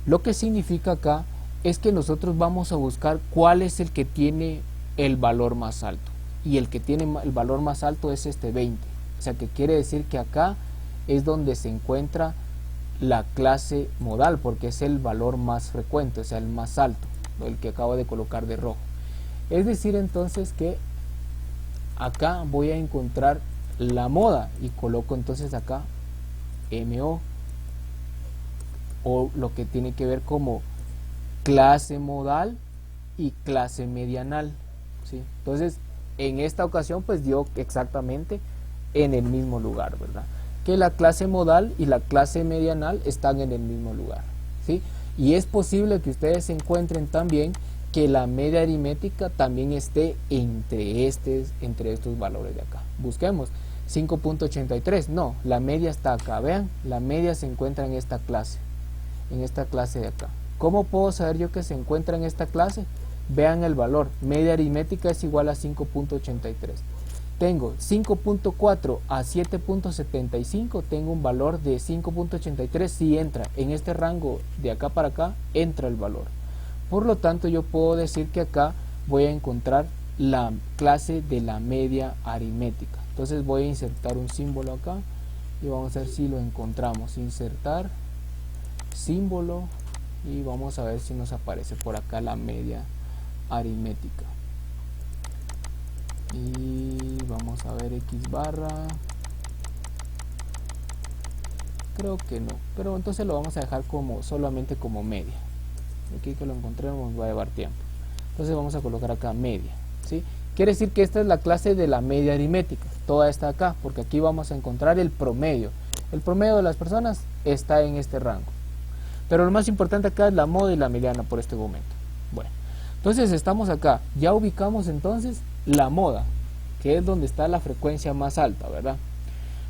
lo que significa acá es que nosotros vamos a buscar cuál es el que tiene el valor más alto. Y el que tiene el valor más alto es este 20. O sea que quiere decir que acá es donde se encuentra la clase modal, porque es el valor más frecuente, o sea el más alto, el que acabo de colocar de rojo. Es decir entonces que acá voy a encontrar la moda y coloco entonces acá MO, o lo que tiene que ver como clase modal y clase medianal, ¿sí? Entonces en esta ocasión pues dio exactamente en el mismo lugar, ¿verdad? Que la clase modal y la clase medianal están en el mismo lugar, ¿sí? Y es posible que ustedes encuentren también que la media aritmética también esté entre estos valores de acá. Busquemos 5.83, no, la media está acá, vean, la media se encuentra en esta clase de acá. ¿Cómo puedo saber yo que se encuentra en esta clase? Vean el valor, media aritmética es igual a 5.83. Tengo 5.4 a 7.75, tengo un valor de 5.83, si entra en este rango de acá para acá, entra el valor. Por lo tanto, yo puedo decir que acá voy a encontrar la clase de la media aritmética. Entonces voy a insertar un símbolo acá y vamos a ver si lo encontramos. Insertar símbolo y vamos a ver si nos aparece por acá la media aritmética. Y vamos a ver X barra. Creo que no, pero entonces lo vamos a dejar como solamente como media. aquí que lo encontremos va a llevar tiempo. Entonces vamos a colocar acá media, ¿sí? Quiere decir que esta es la clase de la media aritmética, toda esta acá, porque aquí vamos a encontrar el promedio. El promedio de las personas está en este rango. Pero lo más importante acá es la moda y la mediana por este momento. Bueno, entonces estamos acá, ya ubicamos entonces la moda, que es donde está la frecuencia más alta, ¿verdad?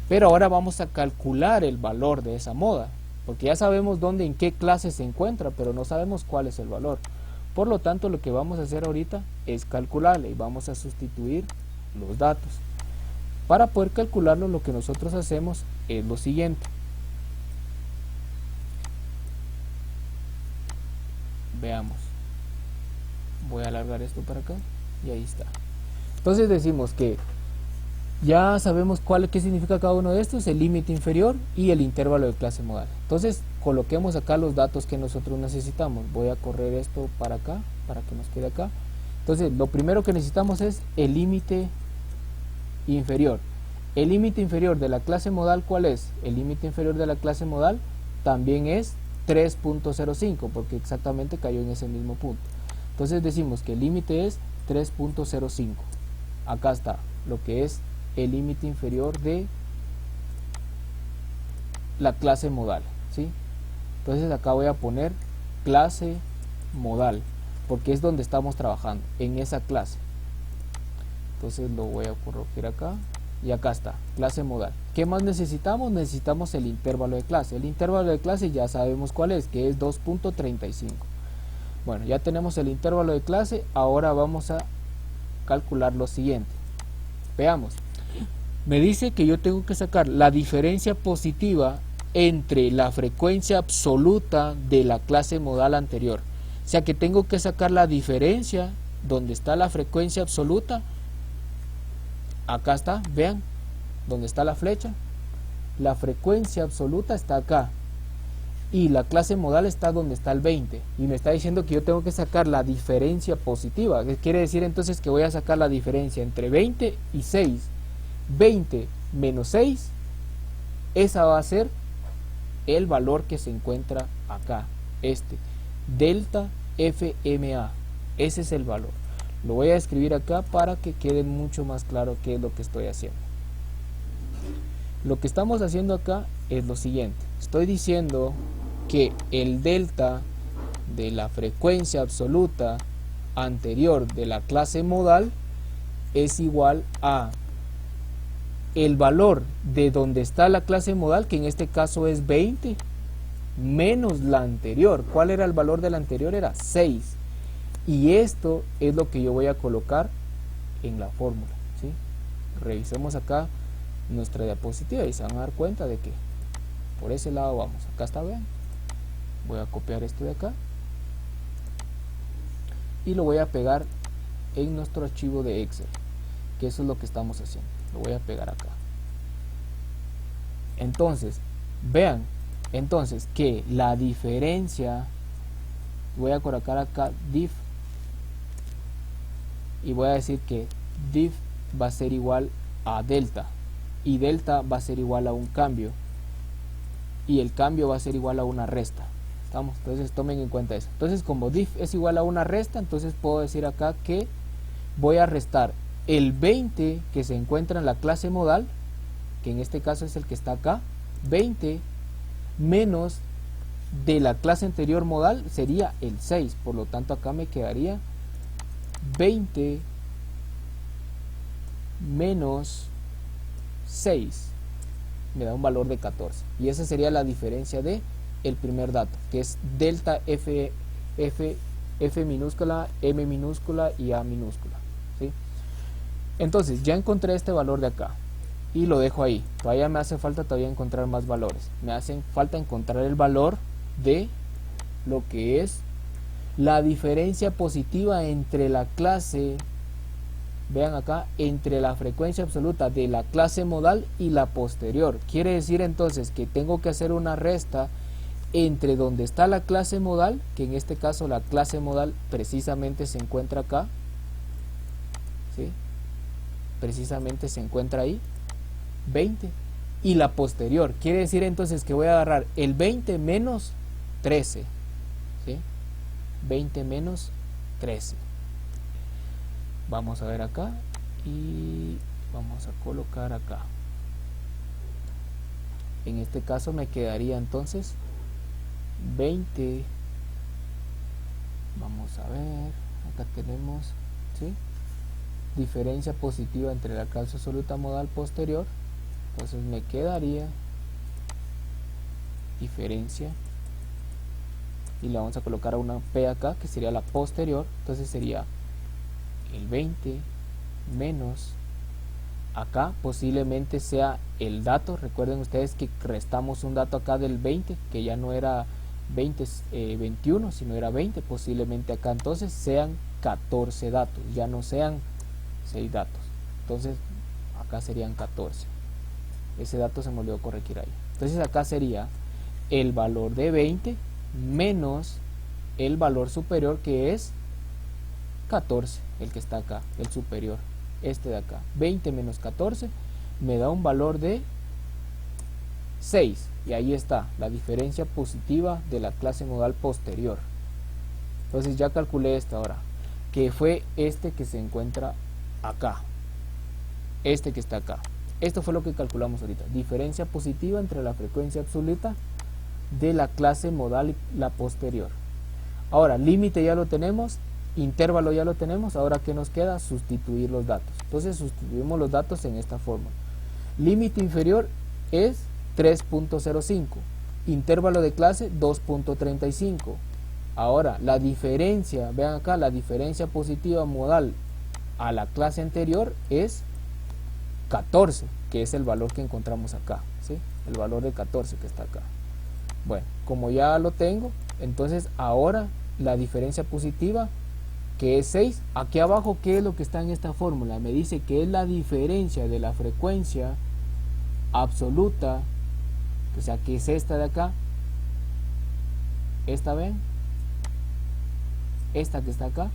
Pero ahora vamos a calcular el valor de esa moda, porque ya sabemos dónde, en qué clase se encuentra, pero no sabemos cuál es el valor. Por lo tanto, lo que vamos a hacer ahorita es calcularle y vamos a sustituir los datos. Para poder calcularlo, lo que nosotros hacemos es lo siguiente. Veamos. Voy a alargar esto para acá y ahí está. Entonces decimos que ya sabemos qué significa cada uno de estos, el límite inferior y el intervalo de clase modal. Entonces coloquemos acá los datos que nosotros necesitamos. Voy a correr esto para acá, para que nos quede acá. Entonces lo primero que necesitamos es el límite inferior. El límite inferior de la clase modal, ¿cuál es? El límite inferior de la clase modal también es 3.05, porque exactamente cayó en ese mismo punto. Entonces decimos que el límite es 3.05. Acá está lo que es el límite inferior de la clase modal, ¿sí? Entonces acá voy a poner clase modal, porque es donde estamos trabajando, en esa clase. Entonces lo voy a corregir acá y acá está, clase modal. ¿Qué más necesitamos? Necesitamos el intervalo de clase. El intervalo de clase ya sabemos cuál es, que es 2.35. Bueno, ya tenemos el intervalo de clase. Ahora vamos a calcular lo siguiente. Veamos. Me dice que yo tengo que sacar la diferencia positiva entre la frecuencia absoluta de la clase modal anterior. O sea que tengo que sacar la diferencia donde está la frecuencia absoluta. Acá está, vean, donde está la flecha. La frecuencia absoluta está acá. Y la clase modal está donde está el 20. Y me está diciendo que yo tengo que sacar la diferencia positiva. ¿Qué quiere decir entonces? Que voy a sacar la diferencia entre 20 y 6. 20 menos 6, esa va a ser el valor que se encuentra acá, delta FMA, ese es el valor. Lo voy a escribir acá para que quede mucho más claro qué es lo que estoy haciendo. Lo que estamos haciendo acá es lo siguiente. Estoy diciendo que el delta de la frecuencia absoluta anterior de la clase modal es igual a el valor de donde está la clase modal, que en este caso es 20, menos la anterior. ¿Cuál era el valor de la anterior? Era 6. Y esto es lo que yo voy a colocar en la fórmula, ¿sí? Revisemos acá nuestra diapositiva y se van a dar cuenta de que por ese lado vamos. Acá está, vean. Voy a copiar esto de acá y lo voy a pegar en nuestro archivo de Excel, que eso es lo que estamos haciendo. Lo voy a pegar acá. Entonces, vean, entonces que la diferencia, voy a colocar acá diff y voy a decir que diff va a ser igual a delta y delta va a ser igual a un cambio y el cambio va a ser igual a una resta. ¿Estamos? Entonces tomen en cuenta eso. Entonces como diff es igual a una resta, entonces puedo decir acá que voy a restar el 20 que se encuentra en la clase modal, que en este caso es el que está acá, 20 menos de la clase anterior modal sería el 6, por lo tanto acá me quedaría 20 menos 6, me da un valor de 14, y esa sería la diferencia de el primer dato, que es delta F minúscula, M minúscula y A minúscula, ¿sí? Entonces ya encontré este valor de acá y lo dejo ahí. Todavía me hace falta encontrar más valores. Me hace falta encontrar el valor de lo que es la diferencia positiva entre la clase, vean acá, entre la frecuencia absoluta de la clase modal y la posterior. Quiere decir entonces que tengo que hacer una resta entre donde está la clase modal, que en este caso la clase modal precisamente se encuentra acá, ¿sí? Precisamente se encuentra ahí, 20, y la posterior. Quiere decir entonces que voy a agarrar el 20 menos 13, ¿sí? 20 menos 13. Vamos a ver acá y vamos a colocar acá. En este caso me quedaría entonces 20. Vamos a ver, acá tenemos, ¿sí?, diferencia positiva entre la clase absoluta modal posterior. Entonces me quedaría diferencia, y le vamos a colocar una P acá, que sería la posterior. Entonces sería el 20 menos, acá posiblemente sea el dato. Recuerden ustedes que restamos un dato acá del 20, que ya no era 21, sino era 20. Posiblemente acá entonces sean 14 datos, ya no sean 6 datos. Entonces acá serían 14. Ese dato se me olvidó corregir ahí. Entonces acá sería el valor de 20 menos el valor superior, que es 14, el que está acá, el superior, este de acá. 20 menos 14 me da un valor de 6, y ahí está la diferencia positiva de la clase modal posterior. Entonces ya calculé esta ahora, que fue este que se encuentra acá, este que está acá. Esto fue lo que calculamos ahorita, diferencia positiva entre la frecuencia absoluta de la clase modal y la posterior. Ahora, límite ya lo tenemos, intervalo ya lo tenemos. Ahora, ¿qué nos queda? Sustituir los datos. Entonces sustituimos los datos en esta forma. Límite inferior es 3.05, intervalo de clase 2.35. ahora la diferencia, vean acá, la diferencia positiva modal a la clase anterior es 14, que es el valor que encontramos acá, ¿sí? El valor de 14 que está acá. Bueno, como ya lo tengo, entonces ahora la diferencia positiva, que es 6, aquí abajo, ¿qué es lo que está en esta fórmula? Me dice que es la diferencia de la frecuencia absoluta, o sea, que es esta de acá, esta, ven, esta que está acá,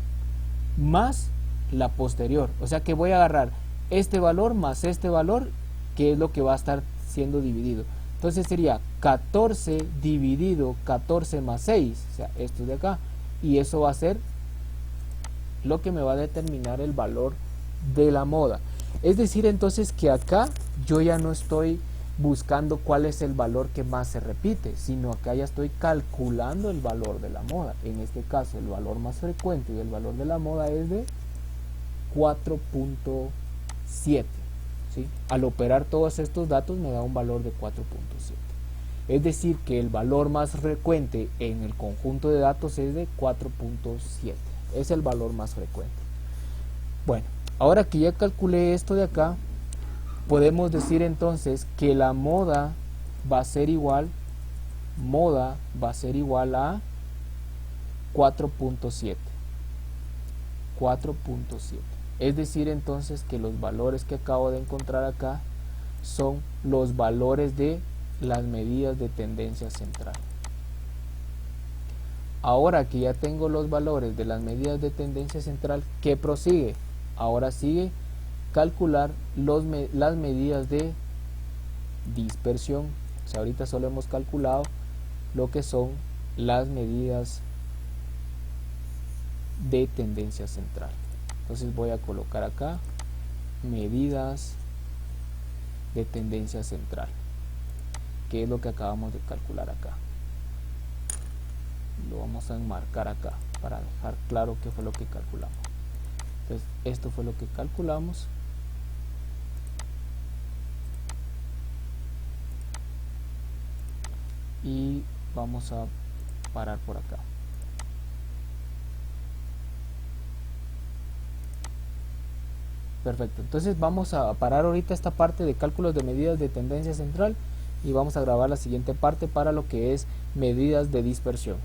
más la posterior. O sea que voy a agarrar este valor más este valor, que es lo que va a estar siendo dividido. Entonces sería 14 dividido 14 más 6, o sea, esto de acá, y eso va a ser lo que me va a determinar el valor de la moda. Es decir, entonces, que acá yo ya no estoy buscando cuál es el valor que más se repite, sino acá ya estoy calculando el valor de la moda. En este caso, el valor más frecuente y el valor de la moda es de 4.7. ¿sí? Al operar todos estos datos me da un valor de 4.7. Es decir, que el valor más frecuente en el conjunto de datos es de 4.7. Es el valor más frecuente. Bueno, ahora que ya calculé esto de acá, podemos decir entonces que la moda va a ser igual a 4.7. 4.7. Es decir, entonces, que los valores que acabo de encontrar acá son los valores de las medidas de tendencia central. Ahora que ya tengo los valores de las medidas de tendencia central, ¿qué prosigue? Ahora sigue calcular las medidas de dispersión. O sea, ahorita solo hemos calculado lo que son las medidas de tendencia central. Entonces voy a colocar acá medidas de tendencia central, que es lo que acabamos de calcular acá. Lo vamos a enmarcar acá para dejar claro qué fue lo que calculamos. Entonces esto fue lo que calculamos. Y vamos a parar por acá. Perfecto, entonces vamos a parar ahorita esta parte de cálculos de medidas de tendencia central y vamos a grabar la siguiente parte para lo que es medidas de dispersión.